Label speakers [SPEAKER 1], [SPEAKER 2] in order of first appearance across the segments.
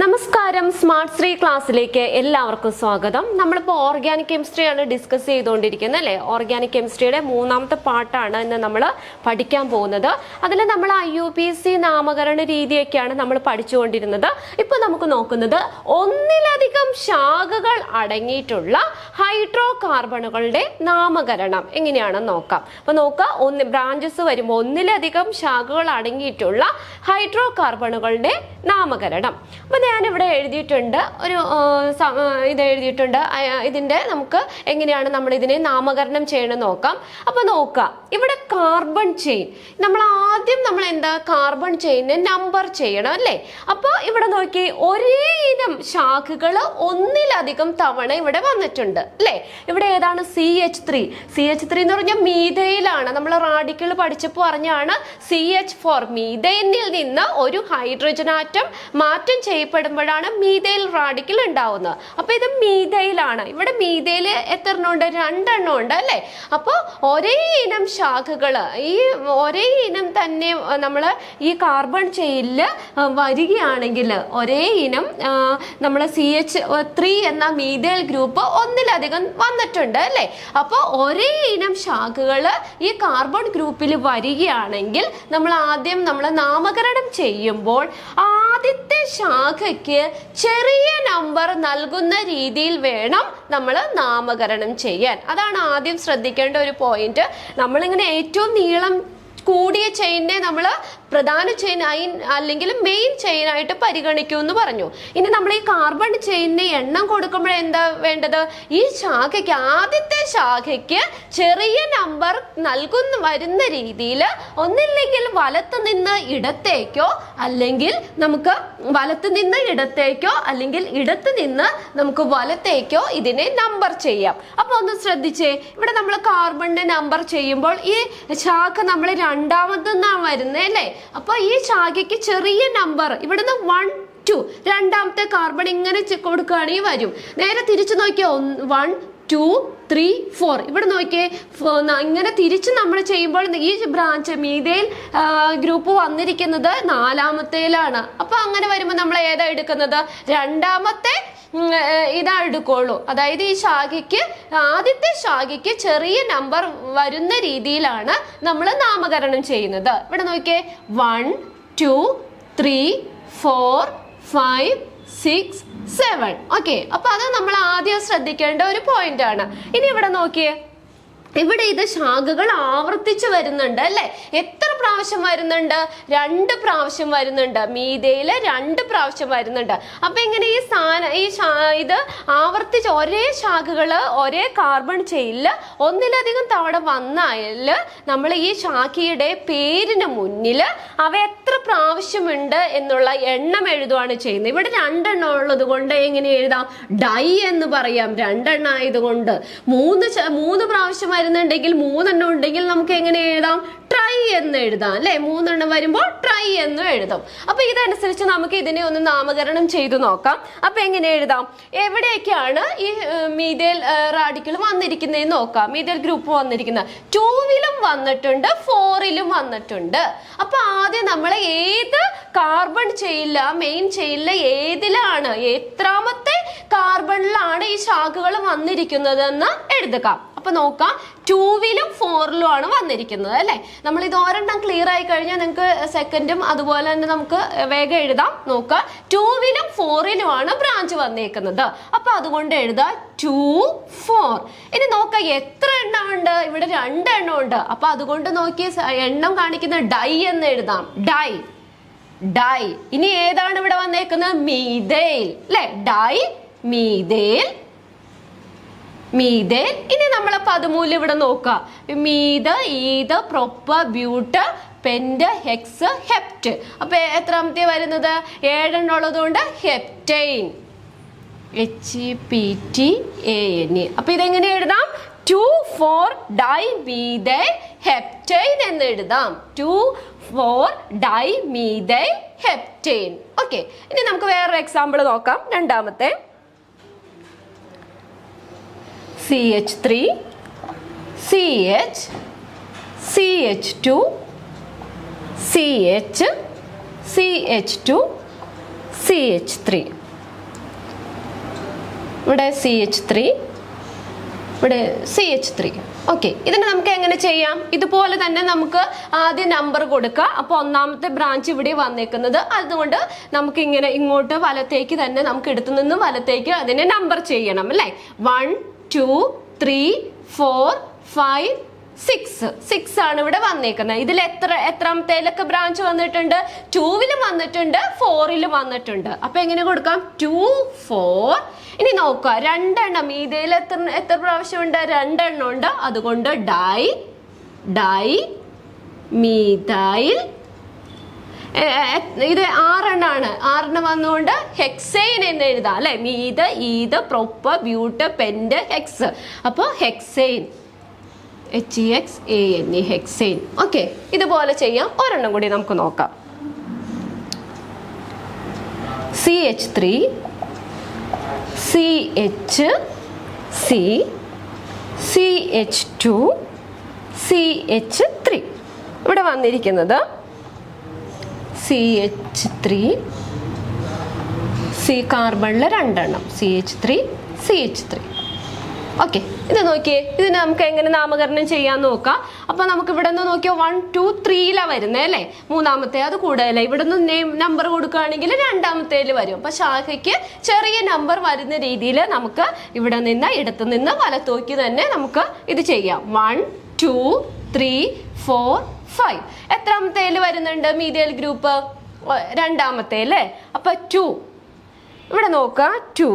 [SPEAKER 1] നമസ്കാരം, സ്മാർട്ട് ശ്രീ ക്ലാസ്സിലേക്ക് എല്ലാവർക്കും സ്വാഗതം. നമ്മളിപ്പോൾ ഓർഗാനിക് കെമിസ്ട്രിയാണ് ഡിസ്കസ് ചെയ്തുകൊണ്ടിരിക്കുന്നത് അല്ലേ. ഓർഗാനിക് കെമിസ്ട്രിയുടെ മൂന്നാമത്തെ പാർട്ടാണ് ഇന്ന് നമ്മൾ പഠിക്കാൻ പോകുന്നത്. അതിൽ നമ്മൾ IUPAC നാമകരണ രീതിയൊക്കെയാണ് നമ്മൾ പഠിച്ചുകൊണ്ടിരുന്നത്. ഇപ്പോൾ നമുക്ക് നോക്കുന്നത് ഒന്നിലധികം ശാഖകൾ അടങ്ങിയിട്ടുള്ള ഹൈഡ്രോ കാർബണുകളുടെ നാമകരണം എങ്ങനെയാണെന്ന് നോക്കാം. അപ്പോൾ നോക്കുക, ബ്രാഞ്ചസ് വരുമ്പോൾ ഒന്നിലധികം ശാഖകൾ അടങ്ങിയിട്ടുള്ള ഹൈഡ്രോ കാർബണുകളുടെ നാമകരണം. അപ്പോൾ ഞാനിവിടെ എഴുതിയിട്ടുണ്ട്, ഇത് എഴുതിയിട്ടുണ്ട്. ഇതിൻ്റെ നമുക്ക് എങ്ങനെയാണ് നമ്മൾ ഇതിനെ നാമകരണം ചെയ്യണമെന്ന് നോക്കാം. അപ്പോൾ നോക്കുക, ഇവിടെ കാർബൺ ചെയിൻ നമ്മൾ എന്താ കാർബൺ ചെയിനെ നമ്പർ ചെയ്യണം അല്ലേ. അപ്പോൾ ഇവിടെ നോക്കി, ഒരേ ഇനം ശാഖകൾ ഒന്നിലധികം തവണ ഇവിടെ വന്നിട്ടുണ്ട് അല്ലേ. ഇവിടെ ഏതാണ്? CH3 എന്ന് പറഞ്ഞാൽ മീഥൈലാണ്. നമ്മൾ റാഡിക്കൽ പഠിച്ചപ്പോൾ പറഞ്ഞാണ് CH4 മീഥൈനിൽ നിന്ന് ഒരു ഹൈഡ്രജൻ ആറ്റം മാറ്റം ചെയ്യപ്പെടുമ്പോഴാണ് മീഥൈൽ റാഡിക്കൽ ഉണ്ടാവുന്നത്. അപ്പൊ ഇത് മീഥൈലാണ്. ഇവിടെ മീഥൈൽ എത്ര എണ്ണം ഉണ്ട്? 2 എണ്ണം ഉണ്ട് അല്ലേ. അപ്പോൾ ഒരേ ഇനം ശാഖകൾ, ഈ ഒരേ ഇനം തന്നെ നമ്മൾ ഈ കാർബൺ ചെയിനിൽ വരികയാണെങ്കിൽ ഒരേ ഇനം നമ്മൾ CH3 എന്ന മീഥൈൽ ഗ്രൂപ്പ് ഒന്നിലധികം വന്നിട്ടുണ്ട് അല്ലേ. അപ്പോൾ ഒരേ ഇനം ശാഖകൾ ഈ കാർബൺ ഗ്രൂപ്പിൽ വരികയാണെങ്കിൽ നമ്മൾ നാമകരണം ചെയ്യുമ്പോൾ ആദ്യത്തെ ശാഖയ്ക്ക് ചെറിയ നമ്പർ നൽകുന്ന രീതിയിൽ വേണം നമ്മൾ നാമകരണം ചെയ്യാൻ. അതാണ് ആദ്യം ശ്രദ്ധിക്കേണ്ട ഒരു പോയിന്റ്. നമ്മളിങ്ങനെ ഏറ്റവും നീളം കൂടിയ ചെയിനെ നമ്മൾ പ്രധാന ചെയിൻ അല്ലെങ്കിൽ മെയിൻ ചെയിൻ ആയിട്ട് പരിഗണിക്കൂ എന്ന് പറഞ്ഞു. ഇനി നമ്മൾ ഈ കാർബൺ ചെയിനിന് എണ്ണം കൊടുക്കുമ്പോൾ എന്താ വേണ്ടത്? ഈ ശാഖയ്ക്ക്, ആദ്യത്തെ ശാഖയ്ക്ക് ചെറിയ നമ്പർ വരുന്ന രീതിയിൽ ഒന്നില്ലെങ്കിൽ വലത്ത് നിന്ന് ഇടത്തേക്കോ, അല്ലെങ്കിൽ നമുക്ക് വലത്ത് നിന്ന് ഇടത്തേക്കോ, അല്ലെങ്കിൽ ഇടത്ത് നിന്ന് നമുക്ക് വലത്തേക്കോ ഇതിനെ നമ്പർ ചെയ്യാം. അപ്പൊ ഒന്ന് ശ്രദ്ധിച്ചേ, ഇവിടെ നമ്മൾ കാർബണിനെ നമ്പർ ചെയ്യുമ്പോൾ ഈ ശാഖ നമ്മൾ രണ്ടാമതെന്നാണ് വരുന്നത് അല്ലേ. അപ്പൊ ഈ ശാഖയ്ക്ക് ചെറിയ നമ്പർ ഇവിടുന്ന് 1 2 രണ്ടാമത്തെ കാർബൺ ഇങ്ങനെ കൊടുക്കുകയാണെങ്കിൽ വരും. നേരെ തിരിച്ചു നോക്കിയോ, 1 2 3 4 ഇവിടെ നോക്കിയേ, ഇങ്ങനെ തിരിച്ച് നമ്മൾ ചെയ്യുമ്പോൾ ഈ ബ്രാഞ്ച് മീഥൈൽ ഗ്രൂപ്പ് വന്നിരിക്കുന്നത് 4ാമത്തേലാണ്. അപ്പൊ അങ്ങനെ വരുമ്പോൾ നമ്മൾ ഏതാ എടുക്കുന്നത്? രണ്ടാമത്തെ ഇതാ എടുക്കുള്ളൂ. അതായത് ഈ ശാഖയ്ക്ക്, ആദ്യത്തെ ശാഖയ്ക്ക് ചെറിയ നമ്പർ വരുന്ന രീതിയിലാണ് നമ്മൾ നാമകരണം ചെയ്യുന്നത്. ഇവിടെ നോക്കിയേ, 1 2 3 4 5 6 7. ഓക്കെ, അപ്പൊ അത് നമ്മൾ ആദ്യം ശ്രദ്ധിക്കേണ്ട ഒരു പോയിന്റ് ആണ്. ഇനി ഇവിടെ നോക്കിയേ, ഇവിടെ ഇത് ശാഖകൾ ആവർത്തിച്ച് വരുന്നുണ്ട് അല്ലെ. എത്ര പ്രാവശ്യം വരുന്നുണ്ട്? 2 പ്രാവശ്യം വരുന്നുണ്ട്. മീഥൈല് 2 പ്രാവശ്യം വരുന്നുണ്ട്. അപ്പൊ ഇങ്ങനെ ഇത് ആവർത്തിച്ച് ഒരേ ശാഖകള് ഒരേ കാർബൺ ചെയിനിൽ ഒന്നിലധികം തവണ വന്നാൽ നമ്മൾ ഈ ശാഖയുടെ പേരിന് മുന്നിൽ അവ എത്ര പ്രാവശ്യമുണ്ട് എന്നുള്ള എണ്ണം എഴുതുകയാണ് ചെയ്യുന്നത്. ഇവിടെ 2 എണ്ണം ഉള്ളത് കൊണ്ട് എങ്ങനെ എഴുതാം? ഡൈ എന്ന് പറയാം. 2 എണ്ണം ആയതുകൊണ്ട് 3 പ്രാവശ്യം വരുന്നുണ്ടെങ്കിൽ, 3 എണ്ണം ഉണ്ടെങ്കിൽ നമുക്ക് എങ്ങനെ എഴുതാം? ട്രൈ എന്ന് എഴുതാം അല്ലെ. 3 എണ്ണം വരുമ്പോൾ ട്രൈ എന്ന് എഴുതും. അപ്പൊ ഇതനുസരിച്ച് നമുക്ക് ഇതിനെ ഒന്ന് നാമകരണം ചെയ്തു നോക്കാം. അപ്പൊ എങ്ങനെ എഴുതാം? എവിടെയൊക്കെയാണ് ഈ മീഥൈൽ റാഡിക്കൽ വന്നിരിക്കുന്നതെന്ന് നോക്കാം. മീഥൈൽ ഗ്രൂപ്പ് വന്നിരിക്കുന്നത് 2-ലും വന്നിട്ടുണ്ട്, 4-ലും വന്നിട്ടുണ്ട്. അപ്പൊ ആദ്യം നമ്മൾ ഏത് കാർബൺ ചെയിനില, മെയിൻ ചെയിനില ഏതിലാണ്, എത്രാമത്തെ കാർബണിലാണ് ഈ ശാഖകൾ വന്നിരിക്കുന്നത് എന്ന് എഴുതുക. അപ്പൊ നോക്കാം, 2-ലും 4-ലും ആണ് വന്നിരിക്കുന്നത് അല്ലെ. നമ്മൾ ഇത് ഒരെണ്ണം ക്ലിയർ ആയി കഴിഞ്ഞാൽ നിങ്ങൾക്ക് സെക്കൻഡും അതുപോലെ തന്നെ നമുക്ക് വേഗം എഴുതാം. നോക്കുക, 2-ലും 4-ലും ആണ് ബ്രാഞ്ച് വന്നേക്കുന്നത്. അപ്പൊ അതുകൊണ്ട് എഴുതാം 2 4. ഇനി നോക്കുക, എത്ര എണ്ണം ഉണ്ട്? ഇവിടെ 2 എണ്ണം ഉണ്ട്. അപ്പൊ അതുകൊണ്ട് നോക്കി എണ്ണം കാണിക്കുന്ന ഡൈ എന്ന് എഴുതാം. ഡൈ. ഇനി ഏതാണ് ഇവിടെ വന്നേക്കുന്നത്? മീഥൈൽ അല്ലെ. Dye methyl. ഇനി നമ്മൾ പദമൂല്യം ഇവിടെ നോക്കുക. മീഥ, ഈഥ, പ്രൊപ്പ, ബ്യൂട്ട, പെന്റ്, ഹെക്സ്, ഹെപ്റ്റ്. അപ്പൊ എത്രാമത്തെ വരുന്നത്? 7 എണ്ണം ഉള്ളതുകൊണ്ട് ഹെപ്റ്റൈൻ. HEPTANE. അപ്പൊ ഇതെങ്ങനെ എഴുതാം? 2 4 ഡൈ മീഥൈൽ ഹെപ്റ്റൈൻ എന്ന് എഴുതാം. 2 4 ഡൈ മീഥൈൽ ഹെപ്റ്റൈൻ. ഓക്കെ, ഇനി നമുക്ക് വേറൊരു എക്സാമ്പിൾ നോക്കാം. രണ്ടാമത്തെ CH3 CH CH2 CH CH2 CH3, ഇവിടെ CH3, ഇവിടെ CH3. ഓക്കെ, ഇതിന് നമുക്ക് എങ്ങനെ ചെയ്യാം? ഇതുപോലെ തന്നെ നമുക്ക് ആദ്യം നമ്പർ കൊടുക്കുക. അപ്പോൾ ഒന്നാമത്തെ ബ്രാഞ്ച് ഇവിടെ വന്നേക്കുന്നത്, അതുകൊണ്ട് നമുക്ക് ഇങ്ങനെ ഇങ്ങോട്ട് വലത്തേക്ക് തന്നെ നമുക്ക് എടുത്തു നിന്ന് വലത്തേക്ക് അതിനെ നമ്പർ ചെയ്യണം അല്ലേ. 1 2 3 4 5 6 ആണ് ഇവിടെ വന്നേക്കുന്നത്. ഇതിൽ എത്രാമത്തേലൊക്കെ ബ്രാഞ്ച് വന്നിട്ടുണ്ട്? 2-ലും വന്നിട്ടുണ്ട്, 4-ലും വന്നിട്ടുണ്ട്. അപ്പൊ എങ്ങനെ കൊടുക്കാം? 2 4. ഇനി നോക്കുക, 2 എണ്ണം മീതയിൽ എത്ര പ്രാവശ്യം ഉണ്ട്? 2 എണ്ണം ഉണ്ട്. അതുകൊണ്ട് ഡൈ മീതൈൽ. ഇത് 6 എണ്ണാണ്. 6 എണ്ണം വന്നുകൊണ്ട് ഹെക്സൈൻ എന്ന് എഴുതാം അല്ലെ. മീത്, ഈത്, പ്രൊപ്പ്, ബ്യൂട്ട്, പെന്റ്, ഹെക്സ്. അപ്പോൾ ഹെക്സൈൻ, HEXANE, ഹെക്സൈൻ. ഓക്കെ, ഇതുപോലെ ചെയ്യാം. ഒരെണ്ണം കൂടി നമുക്ക് നോക്കാം. CH3, CH, C, CH2, CH3. ഇവിടെ വന്നിരിക്കുന്നത് CH3, C കാർബണിൽ 2 എണ്ണം, CH3, CH3. ഓക്കെ, ഇത് നോക്കിയേ, ഇതിന് നമുക്ക് എങ്ങനെ നാമകരണം ചെയ്യാൻ നോക്കാം. അപ്പൊ നമുക്ക് ഇവിടെ നിന്ന് നോക്കിയാൽ 1 2 3 വരുന്നേ അല്ലേ. മൂന്നാമത്തെ അത് കൂടുതലേ. ഇവിടെ നിന്ന് നമ്പർ കൊടുക്കുകയാണെങ്കിൽ രണ്ടാമത്തേൽ വരും. അപ്പൊ ശാഖയ്ക്ക് ചെറിയ നമ്പർ വരുന്ന രീതിയിൽ നമുക്ക് ഇവിടെ നിന്ന് ഇടത്തു നിന്ന് വലത്തോക്കി തന്നെ നമുക്ക് ഇത് ചെയ്യാം. 1 2 3 4 5. എത്രാമത്തേൽ വരുന്നുണ്ട് മീഥൈൽ ഗ്രൂപ്പ്? രണ്ടാമത്തെ അല്ലേ. അപ്പൊ 2 ഇവിടെ നോക്കുക, 2.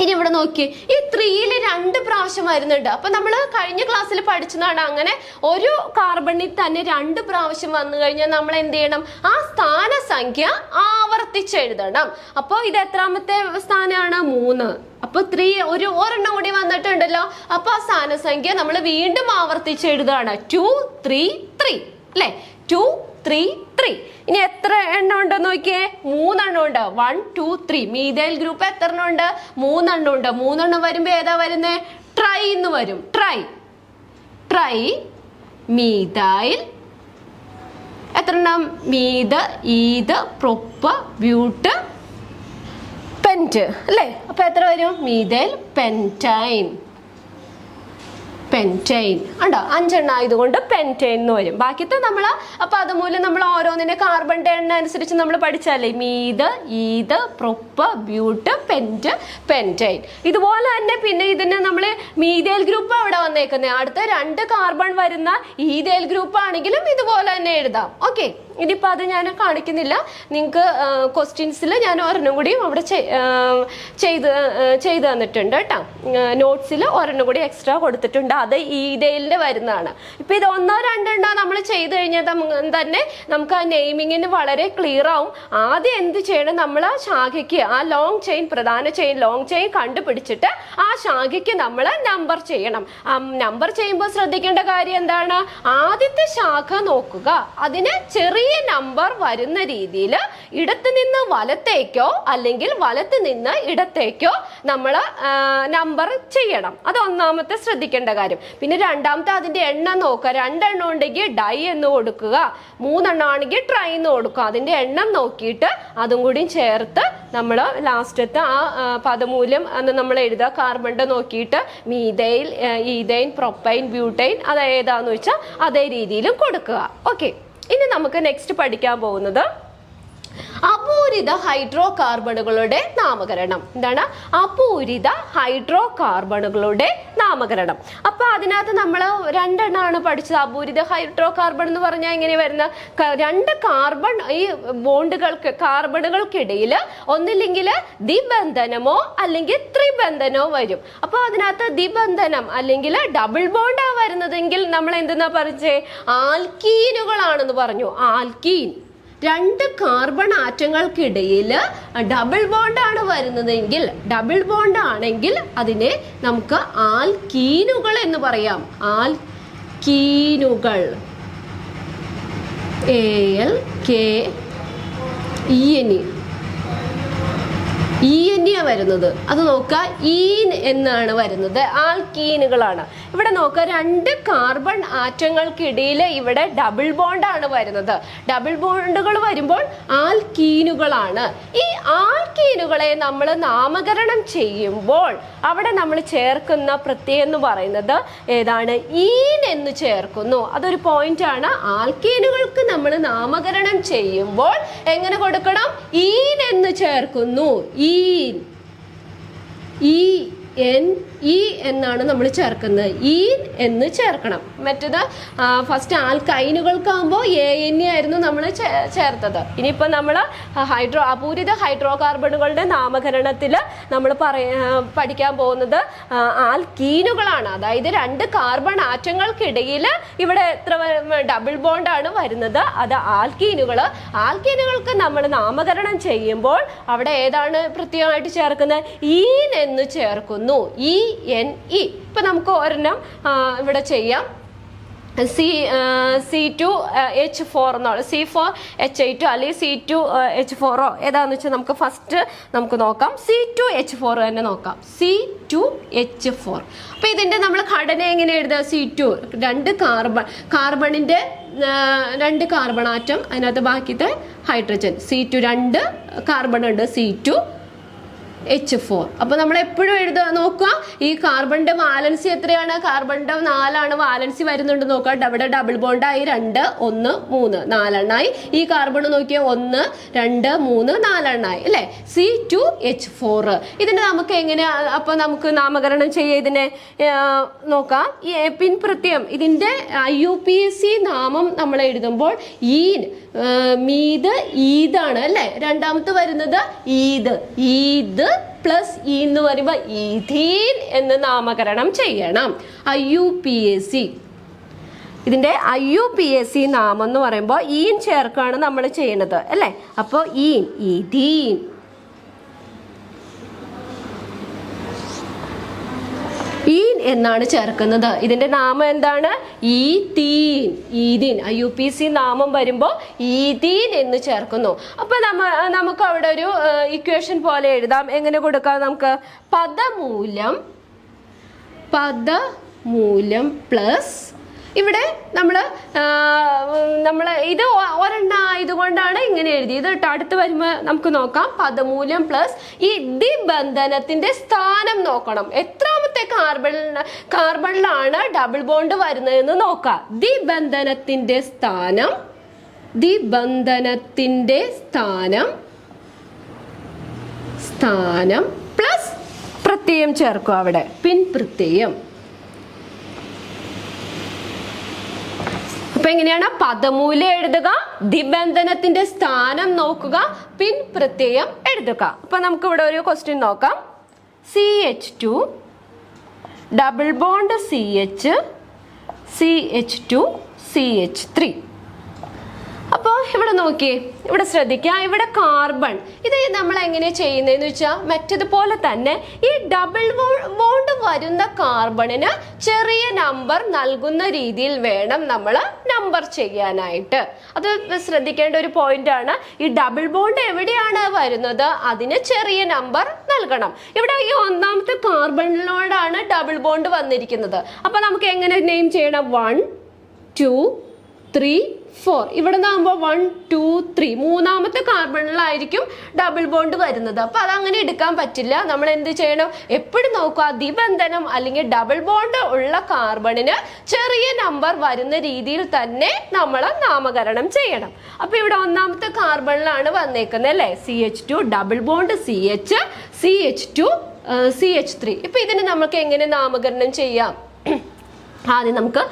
[SPEAKER 1] ഇനി ഇവിടെ നോക്കി, ഈ 3-ൽ 2 പ്രാവശ്യം വരുന്നുണ്ട്. അപ്പൊ നമ്മൾ കഴിഞ്ഞ ക്ലാസ്സിൽ പഠിച്ചതാണ്, അങ്ങനെ ഒരു കാർബണിൽ തന്നെ 2 പ്രാവശ്യം വന്നു കഴിഞ്ഞാൽ നമ്മൾ എന്ത് ചെയ്യണം? ആ സ്ഥാനസംഖ്യ ആവർത്തിച്ചെഴുതണം. അപ്പോൾ ഇത് എത്രാമത്തെ സ്ഥാനമാണ്? 3. അപ്പൊ 3 ഒരെണ്ണം കൂടി വന്നിട്ടുണ്ടല്ലോ. അപ്പൊ ആ സ്ഥാനസംഖ്യ നമ്മൾ വീണ്ടും ആവർത്തിച്ചെഴുതാണ്. 2 3 3 അല്ലെ. 2 3 3. ഇനി എത്ര എണ്ണം ഉണ്ടെന്ന് നോക്കിയേ? 3 എണ്ണം ഉണ്ട്. 1 2 3. മീഥൈൽ ഗ്രൂപ്പ് എത്ര എണ്ണം ഉണ്ട്? 3 എണ്ണം ഉണ്ട്. 3 എണ്ണം വരുമ്പോ ഏതാ വരുന്നത്? ട്രൈ എന്ന് വരും. Try methyl. എത്ര എണ്ണം? മീത്, ഈത്, പ്രൊപ്പ്, ബ്യൂട്ട്, പെന്റ് അല്ലേ. അപ്പൊ എത്ര വരും? മീഥൈൽ പെന്റൈൻ. ഉണ്ടോ? 5 എണ്ണം ആയതുകൊണ്ട് പെന്റൈൻ എന്ന് വരും. ബാക്കിത്തെ നമ്മൾ അപ്പൊ അതുമൂലം നമ്മൾ ഓരോന്നിന്റെ കാർബണിന്റെ എണ്ണ അനുസരിച്ച് നമ്മൾ പഠിച്ചാലേ. മീത്, ഈത്, പ്രൊപ്പ്, ബ്യൂട്ട്, പെന്റ്, പെന്റൈൻ. ഇതുപോലെ തന്നെ പിന്നെ ഇതിന് നമ്മൾ മീഥൈൽ ഗ്രൂപ്പ് അവിടെ വന്നേക്കുന്നത്. അടുത്ത 2 കാർബൺ വരുന്ന ഈഥൈൽ ഗ്രൂപ്പ് ആണെങ്കിലും ഇതുപോലെ തന്നെ എഴുതാം. ഓക്കെ, ഇനിയിപ്പോൾ അത് ഞാൻ കാണിക്കുന്നില്ല. നിങ്ങൾക്ക് ക്വസ്റ്റ്യൻസിൽ ഞാൻ ഒരെണ്ണം കൂടിയും അവിടെ ചെയ്ത് തന്നിട്ടുണ്ട് കേട്ടോ. നോട്ട്സിൽ ഒരെണ്ണം കൂടി എക്സ്ട്രാ കൊടുത്തിട്ടുണ്ട്. അത് ഈഥൈലിൻ്റെ വരുന്നതാണ്. ഇപ്പം ഇത് 1 2 എണ്ണോ നമ്മൾ ചെയ്ത് കഴിഞ്ഞാൽ തന്നെ നമുക്ക് ആ നെയിമിങ്ങിന് വളരെ ക്ലിയർ ആവും. ആദ്യം എന്ത് ചെയ്യണം? നമ്മൾ ആ ശാഖയ്ക്ക് ആ ലോങ് ചെയിൻ, പ്രധാന ചെയിൻ, ലോങ് ചെയിൻ കണ്ടുപിടിച്ചിട്ട് ആ ശാഖയ്ക്ക് നമ്മൾ നമ്പർ ചെയ്യണം. നമ്പർ ചെയ്യുമ്പോൾ ശ്രദ്ധിക്കേണ്ട കാര്യം എന്താണ്? ആദ്യത്തെ ശാഖ നോക്കുക, അതിന് ചെറിയ നമ്പർ വരുന്ന രീതിയിൽ ഇടത്ത് നിന്ന് വലത്തേക്കോ അല്ലെങ്കിൽ വലത്ത് നിന്ന് ഇടത്തേക്കോ നമ്മൾ നമ്പർ ചെയ്യണം. അത് ഒന്നാമത്തെ ശ്രദ്ധിക്കേണ്ട കാര്യം. പിന്നെ രണ്ടാമത്തെ അതിന്റെ എണ്ണം നോക്കുക. 2 എണ്ണം ഉണ്ടെങ്കിൽ ഡൈ എന്ന് കൊടുക്കുക, 3 എണ്ണം ആണെങ്കിൽ ട്രൈ എന്ന് കൊടുക്കുക. അതിന്റെ എണ്ണം നോക്കിയിട്ട് അതും കൂടി ചേർത്ത് നമ്മൾ ലാസ്റ്റത്തെ ആ പദമൂല്യം എന്ന് നമ്മൾ എഴുതുക. കാർബണിന്റെ നോക്കിയിട്ട് മീഥൈൽ, ഈഥൈൻ, പ്രൊപ്പൈൻ, ബ്യൂട്ടൈൻ അത് ഏതാന്ന് വെച്ചാൽ അതേ രീതിയിലും കൊടുക്കുക. ഓക്കെ, ഇനി നമുക്ക് നെക്സ്റ്റ് പഠിക്കാൻ പോകുന്നത് അപൂരിത ഹൈഡ്രോ കാർബണുകളുടെ നാമകരണം. എന്താണ്? അപൂരിത ഹൈഡ്രോ കാർബണുകളുടെ നാമകരണം. അപ്പൊ അതിനകത്ത് നമ്മൾ 2 എണ്ണമാണ് പഠിച്ചത്. അപൂരിത ഹൈഡ്രോ കാർബൺ എന്ന് പറഞ്ഞാൽ എങ്ങനെ വരുന്ന? 2 കാർബൺ ഈ കാർബണുകൾക്കിടയിൽ ഒന്നില്ലെങ്കിൽ ദ്വിബന്ധനമോ അല്ലെങ്കിൽ ത്രിബന്ധനമോ വരും. അപ്പൊ അതിനകത്ത് ദ്വിബന്ധനം അല്ലെങ്കിൽ ഡബിൾ ബോണ്ടാ വരുന്നതെങ്കിൽ നമ്മൾ എന്തെന്നാ പറഞ്ഞേ? ആൽക്കീനുകളാണെന്ന് പറഞ്ഞു. ആൽക്കീൻ. 2 കാർബൺ ആറ്റങ്ങൾക്കിടയിൽ ഡബിൾ ബോണ്ടാണ് വരുന്നതെങ്കിൽ, ഡബിൾ ബോണ്ട് ആണെങ്കിൽ അതിനെ നമുക്ക് ആൽക്കീനുകൾ എന്ന് പറയാം. ആൽക്കീനുകൾ. ALKENE. EN വരുന്നത്. അത് നോക്കുക, ഈൻ എന്നാണ് വരുന്നത്. ആൽക്കീനുകളാണ്. ഇവിടെ നോക്കുക, 2 കാർബൺ ആറ്റങ്ങൾക്കിടയിൽ ഇവിടെ ഡബിൾ ബോണ്ടാണ് വരുന്നത്. ഡബിൾ ബോണ്ടുകൾ വരുമ്പോൾ ആൽക്കീനുകളാണ്. ഈ ആൽക്കീനുകളെ നമ്മൾ നാമകരണം ചെയ്യുമ്പോൾ അവിടെ നമ്മൾ ചേർക്കുന്ന പ്രത്യയം എന്ന് പറയുന്നത് ഏതാണ്? ഈൻ എന്ന് ചേർക്കുന്നു. അതൊരു പോയിന്റ് ആണ്. ആൽക്കീനുകൾക്ക് നമ്മൾ നാമകരണം ചെയ്യുമ്പോൾ എങ്ങനെ കൊടുക്കണം? ഈൻ എന്ന് ചേർക്കുന്നു. ഈൻ, ഈ എന്നാണ് നമ്മൾ ചേർക്കുന്നത്. ഈൻ എന്ന് ചേർക്കണം. മറ്റേത് ഫസ്റ്റ് ആൽക്കൈനുകൾക്കാകുമ്പോൾ AN ആയിരുന്നു നമ്മൾ ചേർത്തത്. ഇനിയിപ്പോൾ നമ്മൾ അപൂരിത ഹൈഡ്രോ കാർബണുകളുടെ നാമകരണത്തിൽ നമ്മൾ പഠിക്കാൻ പോകുന്നത് ആൽക്കീനുകളാണ്. അതായത് 2 കാർബൺ ആറ്റങ്ങൾക്കിടയിൽ ഇവിടെ എത്ര ഡബിൾ ബോണ്ടാണ് വരുന്നത്? അത് ആൽക്കീനുകൾ. ആൽക്കീനുകൾക്ക് നമ്മൾ നാമകരണം ചെയ്യുമ്പോൾ അവിടെ ഏതാണ് പ്രത്യേകമായിട്ട് ചേർക്കുന്നത്? ഈൻ എന്ന് ചേർക്കുന്നു. ENE. ഇപ്പൊ നമുക്ക് ഒരെണ്ണം ഇവിടെ ചെയ്യാം. C2H4 എന്നുള്ള C4H8 അല്ലെങ്കിൽ C2H4 ഏതാന്ന് വെച്ചാൽ നമുക്ക് ഫസ്റ്റ് നമുക്ക് നോക്കാം. C2H4 തന്നെ നോക്കാം. C2H4. അപ്പൊ ഇതിന്റെ നമ്മൾ ഘടന എങ്ങനെ എഴുതുക? C2 2 കാർബണിന്റെ 2 കാർബൺ ആറ്റം, അതിനകത്ത് ബാക്കിത്തെ ഹൈഡ്രജൻ. C2 2 കാർബൺ ഉണ്ട്. C2H4. അപ്പൊ നമ്മൾ എപ്പോഴും എഴുതുക, നോക്കുക ഈ കാർബണിന്റെ വാലൻസി എത്രയാണ്? കാർബണിന്റെ 4 വാലൻസി വരുന്നുണ്ട് നോക്കുക. ഇവിടെ ഡബിൾ ബോണ്ടായി 2 1 3 4 എണ്ണായി. ഈ കാർബൺ നോക്കിയാൽ 1 2 3 4 എണ്ണായി അല്ലെ? C2H4. ഇതിന് നമുക്ക് എങ്ങനെ അപ്പൊ നമുക്ക് നാമകരണം ചെയ്യാം? ഇതിനെ നോക്കാം. പിൻ പ്രത്യയം ഇതിന്റെ IUPAC നാമം നമ്മൾ എഴുതുമ്പോൾ ഈൻ, മീത്, ഈദാണ് അല്ലെ? രണ്ടാമത്തെ വരുന്നത് ഈദ് പ്ലസ് ഇ എന്ന് പറയുമ്പോൾ ഈഥീൻ എന്ന് നാമകരണം ചെയ്യണം. IUPAC ഇതിന്റെ IUPAC നാമം എന്ന് പറയുമ്പോൾ ഈൻ ചേർക്കാണ് നമ്മൾ ചെയ്യുന്നത് അല്ലെ? അപ്പോൾ ഈഥീൻ. ഈൻ എന്നാണ് ചേർക്കുന്നത്. ഇതിന്റെ നാമം എന്താണ്? ഈഥീൻ. IUPAC നാമം വരുമ്പോൾ ഈഥീൻ എന്ന് ചേർക്കുന്നു. അപ്പൊ നമുക്ക് അവിടെ ഒരു ഇക്വേഷൻ പോലെ എഴുതാം. എങ്ങനെ കൊടുക്കാം? നമുക്ക് പദമൂലം പ്ലസ് ഇവിടെ നമ്മൾ ഇത് ഒരെണ്ണ ആയതുകൊണ്ടാണ് ഇങ്ങനെ എഴുതിയത് കേട്ടോ. അടുത്ത് വരുമ്പോൾ നമുക്ക് നോക്കാം. പദമൂലം പ്ലസ് ഈ ദ്വിബന്ധനത്തിന്റെ സ്ഥാനം നോക്കണം. എത്രാമത്തെ കാർബണിലാണ് ഡബിൾ ബോണ്ട് വരുന്നതെന്ന് നോക്കാം. ദ്വിബന്ധനത്തിന്റെ സ്ഥാനം പ്ലസ് പ്രത്യയം ചേർക്കും. അവിടെ പിൻ പ്രത്യയം. അപ്പൊ എങ്ങനെയാണ്? പദമൂലം എഴുതുക, ദ്വിബന്ധനത്തിന്റെ സ്ഥാനം നോക്കുക, പിൻ പ്രത്യയം എഴുതുക. അപ്പൊ നമുക്ക് ഇവിടെ ഒരു ക്വസ്റ്റ്യൻ നോക്കാം. CH2 double bond CH2 CH3. അപ്പോൾ ഇവിടെ നോക്കിയേ, ഇവിടെ ശ്രദ്ധിക്കുക. ഇവിടെ കാർബൺ ഇത് നമ്മൾ എങ്ങനെ ചെയ്യുന്നതെന്ന് വെച്ചാൽ മറ്റതുപോലെ തന്നെ ഈ ഡബിൾ ബോണ്ട് വരുന്ന കാർബണിന് ചെറിയ നമ്പർ നൽകുന്ന രീതിയിൽ വേണം നമ്മൾ നമ്പർ ചെയ്യാനായിട്ട്. അത് ശ്രദ്ധിക്കേണ്ട ഒരു പോയിന്റ് ആണ്. ഈ ഡബിൾ ബോണ്ട് എവിടെയാണ് വരുന്നത് അതിന് ചെറിയ നമ്പർ നൽകണം. ഇവിടെ ഈ 1ാമത്തെ കാർബണിനോടാണ് ഡബിൾ ബോണ്ട് വന്നിരിക്കുന്നത്. അപ്പൊ നമുക്ക് എങ്ങനെ നെയിം ചെയ്യണം? 1 2 3 4. ഇവിടെ നിന്നാകുമ്പോൾ 1 2 3 3ാമത്തെ കാർബണിലായിരിക്കും ഡബിൾ ബോണ്ട് വരുന്നത്. അപ്പൊ അതങ്ങനെ എടുക്കാൻ പറ്റില്ല. നമ്മൾ എന്ത് ചെയ്യണം? എപ്പോഴും നോക്കുക, ദ്വിബന്ധനം അല്ലെങ്കിൽ ഡബിൾ ബോണ്ട് ഉള്ള കാർബണിന് ചെറിയ നമ്പർ വരുന്ന രീതിയിൽ തന്നെ നമ്മൾ നാമകരണം ചെയ്യണം. അപ്പൊ ഇവിടെ 1ാമത്തെ കാർബണിലാണ് വന്നേക്കുന്നത് അല്ലെ? CH2 double bond CH2 CH3. ഇപ്പൊ ഇതിന് നമുക്ക് എങ്ങനെ നാമകരണം ചെയ്യാം? ആദ്യം നമുക്ക്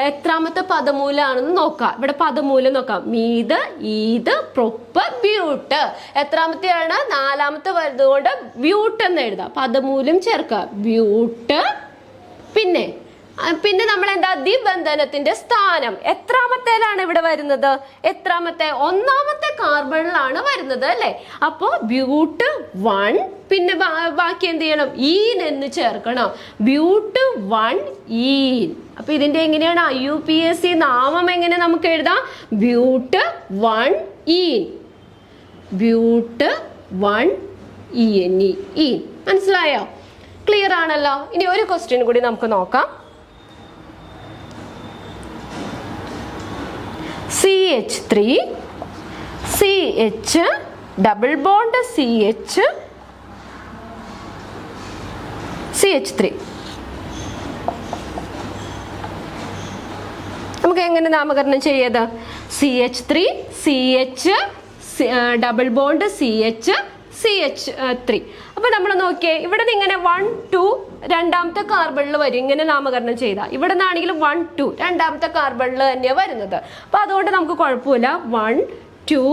[SPEAKER 1] എത്രാമത്തെ പദമൂലമാണെന്ന് നോക്കാം. ഇവിടെ പദമൂലം നോക്കാം. മീത്, ഈത്, പ്രൊപ്പ്, ബ്യൂട്ട്. എത്രാമത്തെയാണ്? 4ാമത്തെ വരുന്നതുകൊണ്ട് ബ്യൂട്ട് എന്ന് എഴുതാം. പദമൂലം ചേർക്കുക, ബ്യൂട്ട്. പിന്നെ നമ്മൾ എന്താ? ദ്വിബന്ധനത്തിന്റെ സ്ഥാനം എത്രാമത്തേലാണ് ഇവിടെ വരുന്നത്? എത്രാമത്തെ? 1ാമത്തെ കാർബണിലാണ് വരുന്നത് അല്ലെ? അപ്പോ ബ്യൂട്ട് 1. പിന്നെ ബാക്കി എന്ത് ചെയ്യണം? ഈൻ എന്ന് ചേർക്കണം. ബ്യൂട്ട് 1 ഈൻ. അപ്പൊ ഇതിന്റെ എങ്ങനെയാണ് IUPAC നാമം എങ്ങനെ നമുക്ക് എഴുതാം? ബ്യൂട്ട് 1 ഈൻ. ബ്യൂട്ട് 1 ENE. ഈൻ. മനസ്സിലായോ? ക്ലിയർ ആണല്ലോ. ഇനി ഒരു ക്വസ്റ്റ്യൻ കൂടി നമുക്ക് നോക്കാം. CH3 CH double bond CH3 നമുക്ക് എങ്ങനെ നാമകരണം ചെയ്യത്? CH3 CH double bond CH3. അപ്പൊ നമ്മൾ നോക്കിയേ, ഇവിടെ നിന്ന് ഇങ്ങനെ 1 2 രണ്ടാമത്തെ കാർബണിൽ വരും ഇങ്ങനെ നാമകരണം ചെയ്താൽ. ഇവിടെ നിന്നാണെങ്കിലും 1 2 രണ്ടാമത്തെ കാർബണിൽ തന്നെയാണ് വരുന്നത്. അപ്പൊ അതുകൊണ്ട് നമുക്ക് കുഴപ്പമില്ല. 1 2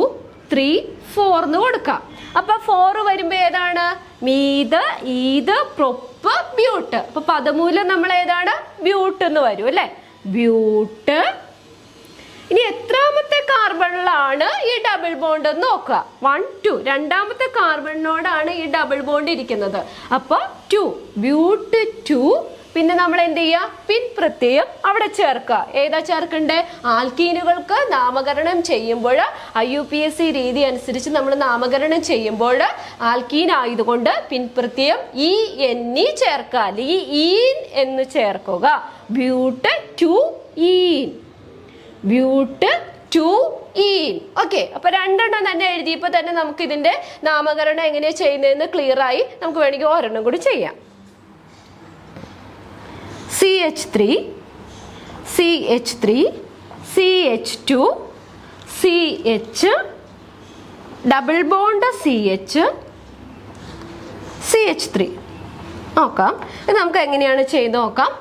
[SPEAKER 1] 3 4 എന്ന് കൊടുക്കാം. അപ്പൊ 4 വരുമ്പോ ഏതാണ്? മീത് ഈത് പ്രൊപ്പ് ബ്യൂട്ട്. അപ്പൊ പദമൂലം നമ്മൾ ഏതാണ്? ബ്യൂട്ട് എന്ന് വരും അല്ലെ? ബ്യൂട്ട്. ഇനി എത്രാമത്തെ കാർബണിലാണ് ഈ ഡബിൾ ബോണ്ട് എന്ന് നോക്കുക. 1 2 രണ്ടാമത്തെ കാർബണിനോടാണ് ഈ ഡബിൾ ബോണ്ട് ഇരിക്കുന്നത്. അപ്പൊ 2 ബ്യൂട്ട് 2. പിന്നെ നമ്മൾ എന്ത് ചെയ്യുക? പിൻ പ്രത്യയം അവിടെ ചേർക്കുക. ഏതാ ചേർക്കണ്ടേ? ആൽക്കീനുകൾക്ക് നാമകരണം ചെയ്യുമ്പോൾ IUPAC രീതി അനുസരിച്ച് നമ്മൾ നാമകരണം ചെയ്യുമ്പോൾ ആൽക്കീൻ ആയതുകൊണ്ട് പിൻ പ്രത്യയം ENE ചേർക്കുക, അല്ലെങ്കിൽ ഈൻ എന്ന് ചേർക്കുക. ബ്യൂട്ട് 2 ഈൻ, ബ്യൂട്ട് 2 ഈൻ. ഓക്കെ, അപ്പൊ രണ്ടെണ്ണം തന്നെ എഴുതിയപ്പോൾ തന്നെ നമുക്ക് ഇതിന്റെ നാമകരണം എങ്ങനെയാ ചെയ്യുന്നതെന്ന് ക്ലിയർ ആയി. നമുക്ക് വേണമെങ്കിൽ ഒരെണ്ണം കൂടി ചെയ്യാം. CH3 CH3 CH2 CH double bond CH3 നോക്കാം. ഇത് നമുക്ക് എങ്ങനെയാണ് ചെയ്ത് നോക്കാം.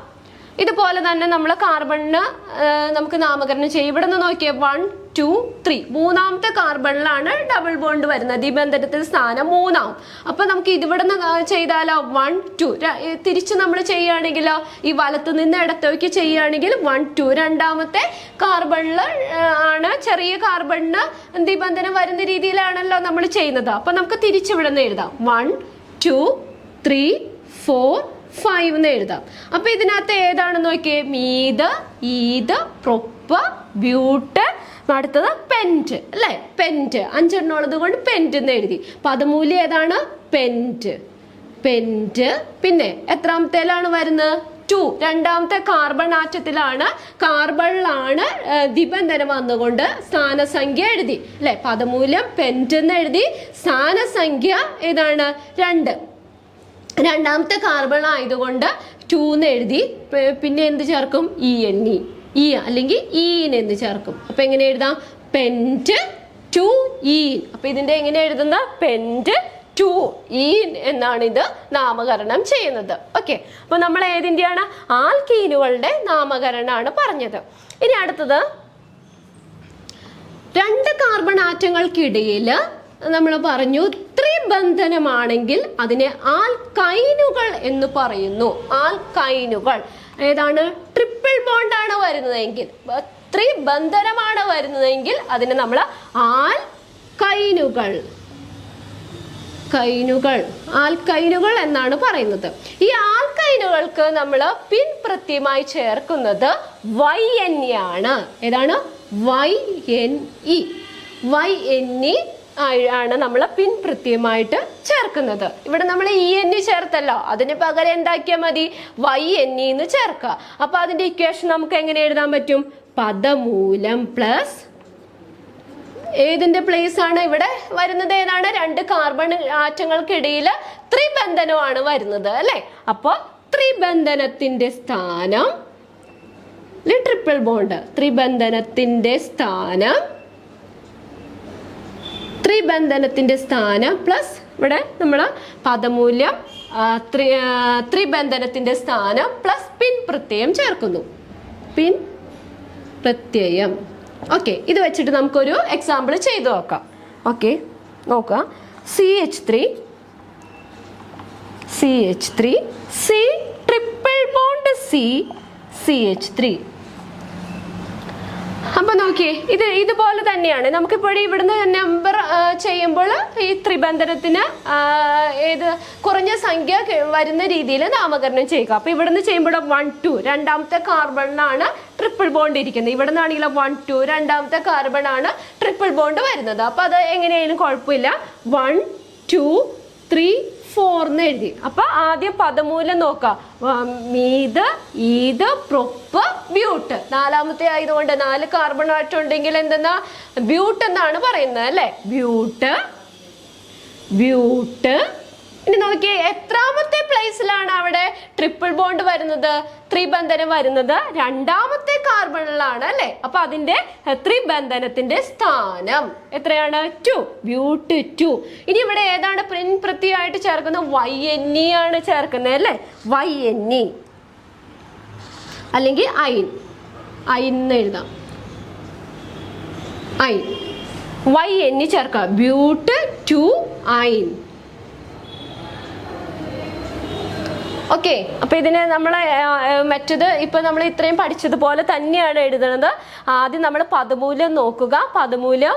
[SPEAKER 1] ഇതുപോലെ തന്നെ നമ്മൾ കാർബണിന് നമുക്ക് നാമകരണം ചെയ്യും. ഇവിടെ നിന്ന് നോക്കിയേ 1 2 3 മൂന്നാമത്തെ കാർബണിലാണ് ഡബിൾ ബോണ്ട് വരുന്നത്. ഈ ബന്ധനത്തിൽ സ്ഥാനം 3 ആവും. അപ്പൊ നമുക്ക് ഇതിവിടെ നിന്ന് ചെയ്താലോ 1 2 തിരിച്ച് നമ്മൾ ചെയ്യുകയാണെങ്കിലോ ഈ വലത്തു നിന്ന് ഇടത്തേക്ക് ചെയ്യുകയാണെങ്കിൽ 1 2 രണ്ടാമത്തെ കാർബണിൽ ആണ് ചെറിയ കാർബണിന് ബന്ധനം വരുന്ന രീതിയിലാണല്ലോ നമ്മൾ ചെയ്യുന്നത്. അപ്പൊ നമുക്ക് തിരിച്ചിവിടെ നിന്ന് എഴുതാം 1 2 3 4 5 എന്ന് എഴുതാം. അപ്പൊ ഇതിനകത്ത് ഏതാണെന്ന് നോക്കിയേ? മീത് ഈത് പ്രൊപ്പ് ബ്യൂട്ട്, അടുത്തത് പെന്റ് അല്ലെ? പെന്റ് 5 എണ്ണം ഉള്ളത് കൊണ്ട് പെന്റ് എന്ന് എഴുതി. പദമൂല്യം ഏതാണ്? പെന്റ്. പെന്റ്. പിന്നെ എത്രാമത്തേലാണ് വരുന്നത്? 2 രണ്ടാമത്തെ കാർബൺ ആറ്റത്തിലാണ്, കാർബണിലാണ് ദിബന്ധനം വന്നുകൊണ്ട് സ്ഥാനസംഖ്യ എഴുതി അല്ലെ? പദമൂല്യം പെന്റ് എന്ന് എഴുതി. സ്ഥാനസംഖ്യ ഏതാണ്? 2. രണ്ടാമത്തെ കാർബൺ ആയതുകൊണ്ട് 2 എന്ന് എഴുതി. പിന്നെ എന്ത് ചേർക്കും? ENE, ഈ അല്ലെങ്കിൽ ഈൻ എന്ന് ചേർക്കും. അപ്പൊ എങ്ങനെ എഴുതാം? പെന്റ് 2 ഈൻ. അപ്പൊ ഇതിന്റെ എങ്ങനെ എഴുതുന്ന? പെന്റ് 2 ഈൻ എന്നാണ് ഇത് നാമകരണം ചെയ്യുന്നത്. ഓക്കെ, അപ്പൊ നമ്മൾ ഏതിന്റെയാണ്? ആൽക്കീനുകളുടെ നാമകരണമാണ് പറഞ്ഞത്. ഇനി അടുത്തത് 2 കാർബൺ ആറ്റങ്ങൾക്കിടയിൽ നമ്മൾ പറഞ്ഞു ത്രിബന്ധനമാണെങ്കിൽ അതിനെ ആൽക്കൈനുകൾ എന്ന് പറയുന്നു. ആൽക്കൈനുകൾ ഏതാണ്? ട്രിപ്പിൾ ബോണ്ടാണ് വരുന്നതെങ്കിൽ, ത്രിബന്ധനമാണ് വരുന്നതെങ്കിൽ അതിനെ നമ്മൾ ആൽക്കൈനുകൾ ആൽക്കൈനുകൾ എന്നാണ് പറയുന്നത്. ഈ ആൽക്കൈനുകൾക്ക് നമ്മൾ പിൻ പ്രത്യയമായി ചേർക്കുന്നത് YNE ആണ്. ഏതാണ്? YNE ആണ് നമ്മൾ പിൻ പ്രത്യയമായിട്ട് ചേർക്കുന്നത്. ഇവിടെ നമ്മൾ ENE ചേർത്തല്ലോ, അതിന് പകരം എന്താക്കിയാൽ മതി? YNE എന്ന് ചേർക്കുക. അപ്പൊ അതിന്റെ ഇക്വേഷൻ നമുക്ക് എങ്ങനെ എഴുതാൻ പറ്റും? പദമൂലം പ്ലസ് ഏതിന്റെ പ്ലേസ് ആണ് ഇവിടെ വരുന്നത്? ഏതാണ്? 2 കാർബൺ ആറ്റങ്ങൾക്കിടയിൽ ത്രിബന്ധനമാണ് വരുന്നത് അല്ലെ? അപ്പൊ ത്രിബന്ധനത്തിന്റെ സ്ഥാനം ട്രിപ്പിൾ ബോണ്ട്, ത്രിബന്ധനത്തിന്റെ സ്ഥാനം പ്ലസ് ഇവിടെ നമ്മൾ പദമൂല്യം ത്രിബന്ധനത്തിന്റെ സ്ഥാനം പ്ലസ് പിൻ പ്രത്യയം ചേർക്കുന്നു. പിൻ പ്രത്യയം. ഓക്കെ, ഇത് വെച്ചിട്ട് നമുക്കൊരു എക്സാമ്പിൾ ചെയ്തു നോക്കാം. ഓക്കെ, നോക്കാം. CH3 C triple bond CH3. അപ്പൊ നോക്കിയേ, ഇതുപോലെ തന്നെയാണ്. നമുക്കിപ്പോഴും ഇവിടുന്ന് നമ്പർ ചെയ്യുമ്പോൾ ഈ ത്രിബന്ധനത്തിന് ഏത് കുറഞ്ഞ സംഖ്യ വരുന്ന രീതിയിൽ നാമകരണം ചെയ്യുക. അപ്പൊ ഇവിടുന്ന് ചെയ്യുമ്പോൾ 1 2 രണ്ടാമത്തെ കാർബണിനാണ് ട്രിപ്പിൾ ബോണ്ട് ഇരിക്കുന്നത്. ഇവിടെ നിന്നാണെങ്കിലും 1 2 രണ്ടാമത്തെ കാർബൺ ആണ് ട്രിപ്പിൾ ബോണ്ട് വരുന്നത്. അപ്പൊ അത് എങ്ങനെയായാലും കുഴപ്പമില്ല. 1 2 3 4 എന്ന് എഴുതി. അപ്പൊ ആദ്യം പദമൂലം നോക്കാം. മീത്, ഈത്, പ്രൊപ്പ്, ബ്യൂട്ട്. നാലാമത്തെ ആയതുകൊണ്ട് 4 കാർബൺ ആറ്റം ഉണ്ടെങ്കിൽ എന്തെന്നാ ബ്യൂട്ട് എന്നാണ് പറയുന്നത് അല്ലെ. ബ്യൂട്ട്, ബ്യൂട്ട്. ഇനി നോക്കിയേ, എത്രാമത്തെ പ്ലേസിലാണ് അവിടെ ട്രിപ്പിൾ ബോണ്ട് വരുന്നത്, ത്രിബന്ധനം വരുന്നത്? രണ്ടാമത്തെ കാർബണിലാണ് അല്ലെ. അപ്പൊ അതിന്റെ ത്രിബന്ധനത്തിന്റെ സ്ഥാനം എത്രയാണ്? 2. ബ്യൂട്ട് 2. ഇനി ഇവിടെ ഏതാണ് പ്രത്യയമായിട്ട് ചേർക്കുന്നത്? YNE ആണ് ചേർക്കുന്നത് അല്ലെ. YNE അല്ലെങ്കിൽ അയിൻ. അയിൻ എന്ന് എഴുതാം. അയിൻ, YNE ചേർക്കാം. ബ്യൂട്ട് 2 അയിൻ. ഓക്കെ. അപ്പൊ ഇതിനെ നമ്മൾ മറ്റത് ഇപ്പൊ നമ്മൾ ഇത്രയും പഠിച്ചതുപോലെ തന്നെയാണ് എഴുതുന്നത്. ആദ്യം നമ്മൾ പദമൂലം നോക്കുക. പദമൂലം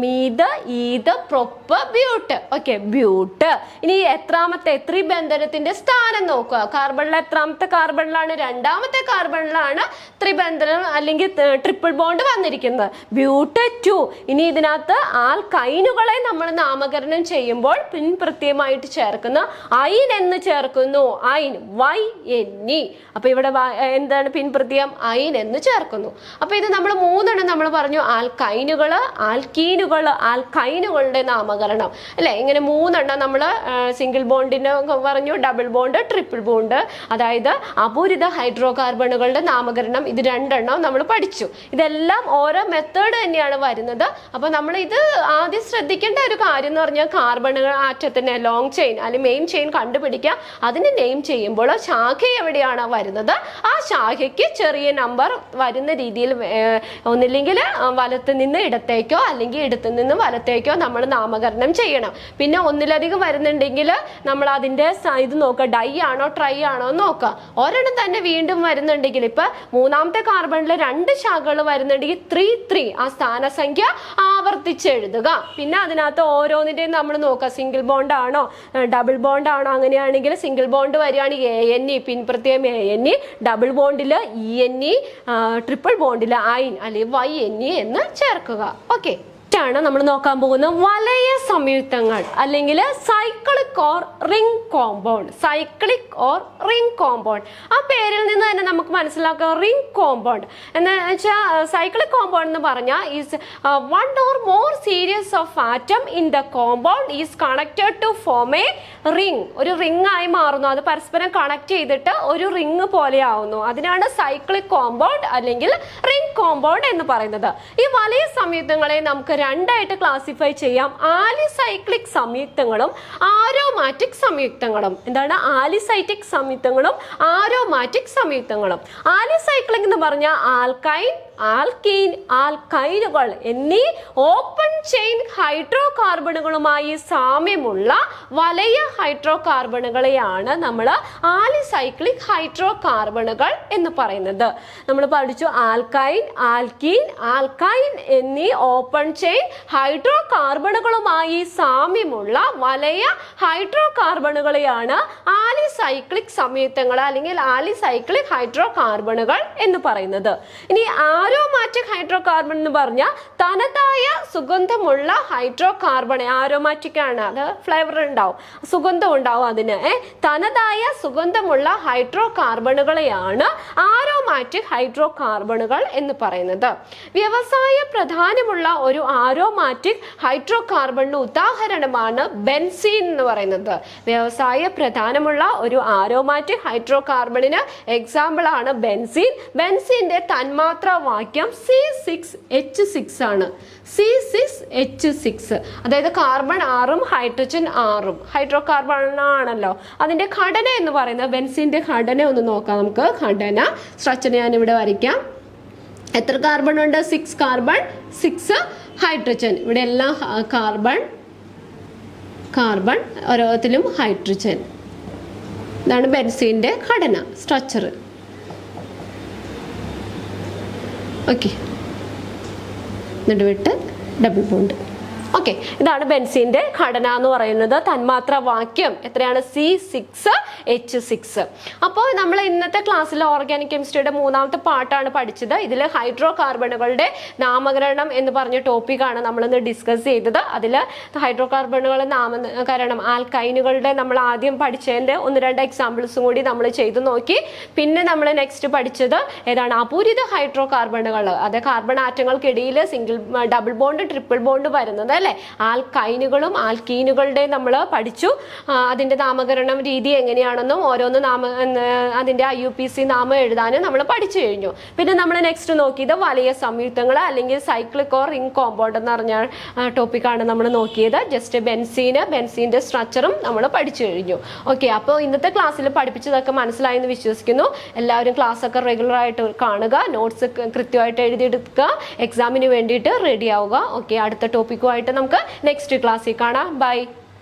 [SPEAKER 1] മീത്, ഈത്, പ്രൊപ്പ്, ബ്യൂട്ട്. ഓക്കെ, ബ്യൂട്ട്. ഇനി എത്രാമത്തെ ത്രിബന്ധനത്തിന്റെ സ്ഥാനം നോക്കുക. കാർബണിലെ എത്രാമത്തെ കാർബണിലാണ്? രണ്ടാമത്തെ കാർബണിലാണ് ത്രിബന്ധനം അല്ലെങ്കിൽ ട്രിപ്പിൾ ബോണ്ട് വന്നിരിക്കുന്നത്. ബ്യൂട്ട് 2. ഇനി ഇതിനകത്ത് ആൽക്കൈനുകളെ നമ്മൾ നാമകരണം ചെയ്യുമ്പോൾ പ്രത്യയമായിട്ട് ചേർക്കുന്ന അയിൻ എന്ന് ചേർക്കുന്നു. അയിൻ, YNE. അപ്പൊ ഇവിടെ എന്താണ് പിൻപ്രത്യയം? അയിൻ എന്ന് ചേർക്കുന്നു. അപ്പൊ ഇത് നമ്മൾ 3 നമ്മൾ പറഞ്ഞു. ആൽക്കൈനുകള്, ആൽക്കീനുകള്, ആൽക്കൈനുകളുടെ നാമകരണം അല്ലെ. ഇങ്ങനെ 3 നമ്മൾ സിംഗിൾ ബോണ്ടിന് പറഞ്ഞു, ഡബിൾ ബോണ്ട്, ട്രിപ്പിൾ ബോണ്ട്. അതായത് അപൂരിത ഹൈഡ്രോ കാർബണുകളുടെ നാമകരണം. ഇത് 2 നമ്മൾ പഠിച്ചു. ഇതെല്ലാം ഓരോ മെത്തേഡ് തന്നെയാണ് വരുന്നത്. അപ്പൊ നമ്മൾ ഇത് ആദ്യം ശ്രദ്ധിക്കേണ്ട ഒരു കാര്യം എന്ന് പറഞ്ഞാൽ കാർബണുകൾ ആറ്റത്തിന് ലോങ് ചെയിൻ അല്ലെങ്കിൽ മെയിൻ ചെയിൻ കണ്ടുപിടിക്കുക. അതിന് നെയിം ചെയ്യുമ്പോൾ ശാഖ എവിടെയാണ് വരുന്നത്, ആ ശാഖയ്ക്ക് ചെറിയ നമ്പർ വരുന്ന രീതിയിൽ ഒന്നില്ലെങ്കിൽ വലത്ത് നിന്ന് ഇടത്തേക്കോ അല്ലെങ്കിൽ ഇടത്തു നിന്ന് വലത്തേക്കോ നമ്മൾ നാമകരണം ചെയ്യണം. പിന്നെ ഒന്നിലധികം വരുന്നുണ്ടെങ്കിൽ നമ്മൾ അതിന്റെ ഇത് നോക്കുക, ഡൈ ആണോ ട്രൈ ആണോ നോക്കുക. ഒരെണ്ണം തന്നെ വീണ്ടും വരുന്നുണ്ടെങ്കിൽ ഇപ്പൊ 3ാമത്തെ കാർബണിൽ 2 ശാഖകൾ വരുന്നുണ്ടെങ്കിൽ 3 3 ആ സ്ഥാനസംഖ്യ ആവർത്തിച്ച് എഴുതുക. പിന്നെ അതിനകത്ത് ഓരോന്നിന്റെയും നമ്മൾ നോക്കുക, സിംഗിൾ ബോണ്ട് ആണോ ഡബിൾ ബോണ്ട് ആണോ. അങ്ങനെയാണെങ്കിൽ സിംഗിൾ ബോണ്ട് വരികയാണെങ്കിൽ ANE, പിൻപ്രത്യയം ANE, ഡബിൾ ബോണ്ടില് ENE, ട്രിപ്പിൾ ബോണ്ടില് അയിൻ അല്ലെങ്കിൽ YNE എന്ന് ചേർക്കുക. ഓക്കെ, ാണ് നമ്മൾ നോക്കാൻ പോകുന്നത് വലയ സംയുക്തങ്ങൾ അല്ലെങ്കിൽ cyclic or ring compound. Cyclic or ring compound, ആ പേരിൽ നിന്ന് തന്നെ നമുക്ക് മനസ്സിലാക്കാം റിംഗ് കോമ്പൗണ്ട് എന്ന് വെച്ചാൽ സൈക്ലിക് കോമ്പൗണ്ട് എന്ന് പറഞ്ഞാൽ is 1 or more series of atom in the compound is connected to form a ring. ഒരു റിംഗ് ആയി മാറുന്നു, അത് പരസ്പരം കണക്ട് ചെയ്തിട്ട് ഒരു റിംഗ് പോലെ ആവുന്നു. അതിനാണ് സൈക്ലിക് കോമ്പൗണ്ട് അല്ലെങ്കിൽ റിംഗ് കോമ്പൗണ്ട് എന്ന് പറയുന്നത്. ഈ വലയ സംയുക്തങ്ങളെ നമുക്ക് 2 ആയിട്ട് ക്ലാസിഫൈ ചെയ്യാം. ആലിസൈക്ലിക് സംയുക്തങ്ങളും ആരോമാറ്റിക് സംയുക്തങ്ങളും. എന്താണ് ആലിസൈറ്റിക് സംയുക്തങ്ങളും ആരോമാറ്റിക് സംയുക്തങ്ങളും? ആലിസൈക്ലിക് എന്ന് പറഞ്ഞാൽ ആൽക്കൈൻ, ആൽക്കീൻ, ആൽക്കൈനുകൾ എന്നീ ഓപ്പൺ ചെയിൻ ഹൈഡ്രോ കാർബണുകളുമായി സാമ്യമുള്ള വലയ ഹൈഡ്രോ കാർബണുകളെയാണ് നമ്മൾ ആലിസൈക്ലിക് ഹൈഡ്രോ കാർബണുകൾ എന്ന് പറയുന്നത്. നമ്മൾ പഠിച്ചു ആൽക്കൈൻ, ആൽക്കീൻ, ആൽക്കൈൻ എന്നീ ഓപ്പൺ ചെയിൻ ഹൈഡ്രോ കാർബണുകളുമായി സാമ്യമുള്ള വലയ ഹൈഡ്രോ കാർബണുകളെയാണ് ആലിസൈക്ലിക് സംയുക്തങ്ങൾ അല്ലെങ്കിൽ ആലിസൈക്ലിക് ഹൈഡ്രോ കാർബണുകൾ എന്ന് പറയുന്നത്. ഇനി ആരോമാറ്റിക് ഹൈഡ്രോ കാർബൺ എന്ന് പറഞ്ഞാൽ തനതായ സുഗന്ധമുള്ള ഹൈഡ്രോ കാർബൺ. ആരോമാറ്റിക് ആണ്, അത് ഫ്ലേവർ ഉണ്ടാവും, സുഗന്ധം ഉണ്ടാവും അതിന്. തനതായ സുഗന്ധമുള്ള ഹൈഡ്രോ കാർബണുകളെയാണ് ആരോമാറ്റിക് ഹൈഡ്രോ കാർബണുകൾ എന്ന് പറയുന്നത്. വ്യവസായ പ്രധാനമുള്ള ഒരു ആരോമാറ്റിക് ഹൈഡ്രോ കാർബണിന് ഉദാഹരണമാണ് ബെൻസീൻ എന്ന് പറയുന്നത്. വ്യവസായ പ്രധാനമുള്ള ഒരു ആരോമാറ്റിക് ഹൈഡ്രോ കാർബണിന് എക്സാമ്പിൾ ആണ് ബെൻസീൻ. ബെൻസീന്റെ തന്മാത്ര വാക്യം C6H6 ആണ്. C6H6, അതായത് കാർബൺ 6ഉം ഹൈഡ്രജൻ 6ഉം ഹൈഡ്രോ കാർബൺ ആണല്ലോ. അതിന്റെ ഘടന എന്ന് പറയുന്നത്, ബെൻസീന്റെ ഘടന ഒന്ന് നോക്കാം നമുക്ക്. ഘടന സ്ട്രക്ചർ ഞാൻ ഇവിടെ വരയ്ക്കാം. എത്ര കാർബൺ ഉണ്ട്? 6 കാർബൺ, 6 ഹൈഡ്രജൻ. ഇവിടെ എല്ലാം കാർബൺ, കാർബൺ, ഓരോത്തിലും ഹൈഡ്രജൻ. ഇതാണ് ബെൻസീന്റെ ഘടന, സ്ട്രക്ചർ. ഓക്കെ, എന്നിട്ട് വിട്ട് ഡബിൾ ബോണ്ട്. ഓക്കെ. ഓക്കെ, ഇതാണ് ബെൻസീന്റെ ഘടന എന്ന് പറയുന്നത്. തന്മാത്ര വാക്യം എത്രയാണ്? C6H6. അപ്പോൾ നമ്മൾ ഇന്നത്തെ ക്ലാസ്സിൽ ഓർഗാനിക് കെമിസ്ട്രിയുടെ മൂന്നാമത്തെ പാർട്ടാണ് പഠിച്ചത്. ഇതിൽ ഹൈഡ്രോ കാർബണുകളുടെ നാമകരണം എന്ന് പറഞ്ഞ ടോപ്പിക്കാണ് നമ്മളിന്ന് ഡിസ്കസ് ചെയ്തത്. അതിൽ ഹൈഡ്രോ കാർബണുകളുടെ നാമകരണം ആൽക്കൈനുകളുടെ നമ്മൾ ആദ്യം പഠിച്ചതിൻ്റെ 1-2 എക്സാമ്പിൾസും കൂടി നമ്മൾ ചെയ്തു നോക്കി. പിന്നെ നമ്മൾ നെക്സ്റ്റ് പഠിച്ചത് ഏതാണ്? അപൂരിത ഹൈഡ്രോ കാർബണുകൾ, അത് കാർബൺ ആറ്റങ്ങൾക്കിടയിൽ ഡബിൾ ബോണ്ട് ട്രിപ്പിൾ ബോണ്ട് വരുന്നത് അല്ലെ, ആൽക്കൈനുകളും ആൽക്കീനുകളുടെ നമ്മൾ പഠിച്ചു. അതിന്റെ നാമകരണം രീതി എങ്ങനെയാണെന്നും ഓരോന്ന് അതിന്റെ IUPAC നാമം എഴുതാനും നമ്മൾ പഠിച്ചു കഴിഞ്ഞു. പിന്നെ നമ്മൾ നെക്സ്റ്റ് നോക്കിയത് വലിയ സംയുക്തങ്ങൾ അല്ലെങ്കിൽ സൈക്ലിക് ഓർ റിംഗ് കോമ്പൗണ്ട് എന്ന് പറഞ്ഞ ടോപ്പിക്കാണ് നമ്മൾ നോക്കിയത്. ജസ്റ്റ് ബെൻസീന്റെ സ്ട്രക്ചറും നമ്മൾ പഠിച്ചു കഴിഞ്ഞു. ഓക്കെ, അപ്പോൾ ഇന്നത്തെ ക്ലാസ്സിൽ പഠിപ്പിച്ചതൊക്കെ മനസ്സിലായി എന്ന് വിശ്വസിക്കുന്നു. എല്ലാവരും ക്ലാസ് ഒക്കെ റെഗുലർ ആയിട്ട് കാണുക, നോട്ട്സ് കൃത്യമായിട്ട് എഴുതിയെടുക്കുക, എക്സാമിന് വേണ്ടിയിട്ട് റെഡി ആവുക. ഓക്കെ, അടുത്ത ടോപ്പിക്കുമായിട്ട് നമുക്ക് നെക്സ്റ്റ് ക്ലാസ്സിൽ കാണാം. ബൈ.